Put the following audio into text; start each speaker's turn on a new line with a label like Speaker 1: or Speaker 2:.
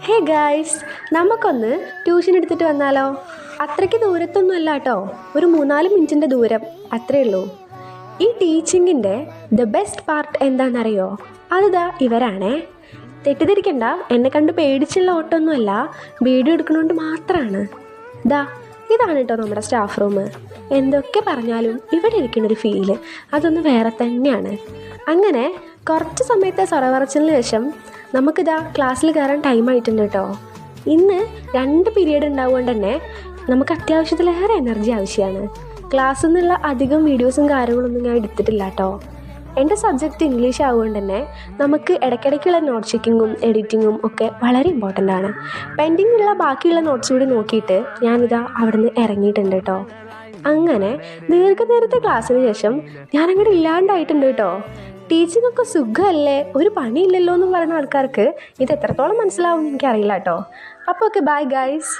Speaker 1: Hey guys, നമുക്കൊന്ന് tuition എടുത്തിട്ട് വന്നാലോ? അത്രയ്ക്ക് ദൂരത്തൊന്നും അല്ല കേട്ടോ, ഒരു 3-4 മിനിറ്റിൻ്റെ ദൂരം അത്രയേ ഉള്ളൂ. ഈ ടീച്ചിങ്ങിൻ്റെ ബെസ്റ്റ് പാർട്ട് എന്താണെന്നറിയോ? അതിതാ ഇവരാണേ. തെറ്റിദ്ധരിക്കണ്ട, എന്നെ കണ്ട് പേടിച്ചുള്ള ഓട്ടമൊന്നുമല്ല, വീഡിയോ എടുക്കണോണ്ട് മാത്രമാണ്. ഇതാണ് കേട്ടോ നമ്മുടെ സ്റ്റാഫ് റൂം. എന്തൊക്കെ പറഞ്ഞാലും ഇവിടെ ഇരിക്കുന്നൊരു ഫീല് അതൊന്ന് വേറെ തന്നെയാണ്. അങ്ങനെ കുറച്ച് സമയത്തെ സ്വരവറച്ചിലിന് ശേഷം നമുക്കിതാ ക്ലാസ്സിൽ കയറാൻ ടൈം ആയിട്ടുണ്ട് കേട്ടോ. ഇന്ന് 2 പീരീഡ് ഉണ്ടാവുകൊണ്ട് തന്നെ നമുക്ക് അത്യാവശ്യത്തിലേറെ എനർജി ആവശ്യമാണ്. ക്ലാസ്സിൽ നിന്നുള്ള അധികം വീഡിയോസും കാര്യങ്ങളൊന്നും ഞാൻ എടുത്തിട്ടില്ല കേട്ടോ. എൻ്റെ സബ്ജക്റ്റ് ഇംഗ്ലീഷ് ആവുകൊണ്ട് തന്നെ നമുക്ക് ഇടയ്ക്കിടയ്ക്കുള്ള നോട്ട് ചെക്കിങ്ങും എഡിറ്റിങ്ങും ഒക്കെ വളരെ ഇമ്പോർട്ടൻ്റ് ആണ്. പെൻഡിങ്ങുള്ള ബാക്കിയുള്ള നോട്ട്സ് കൂടി നോക്കിയിട്ട് ഞാനിതാ അവിടെ നിന്ന് ഇറങ്ങിയിട്ടുണ്ട് കേട്ടോ. അങ്ങനെ ദീർഘനേരത്തെ ക്ലാസ്സിന് ശേഷം ഞാനങ്ങോട്ട് ഇല്ലാണ്ടായിട്ടുണ്ട് കേട്ടോ. ടീച്ചിങ് ഒക്കെ സുഖമല്ലേ, ഒരു പണിയില്ലല്ലോ എന്ന് പറയുന്ന ആൾക്കാർക്ക് ഇത് എത്രത്തോളം മനസ്സിലാവും എനിക്കറിയില്ല കേട്ടോ. അപ്പോൾ ഓക്കെ, ബൈ ഗൈസ്.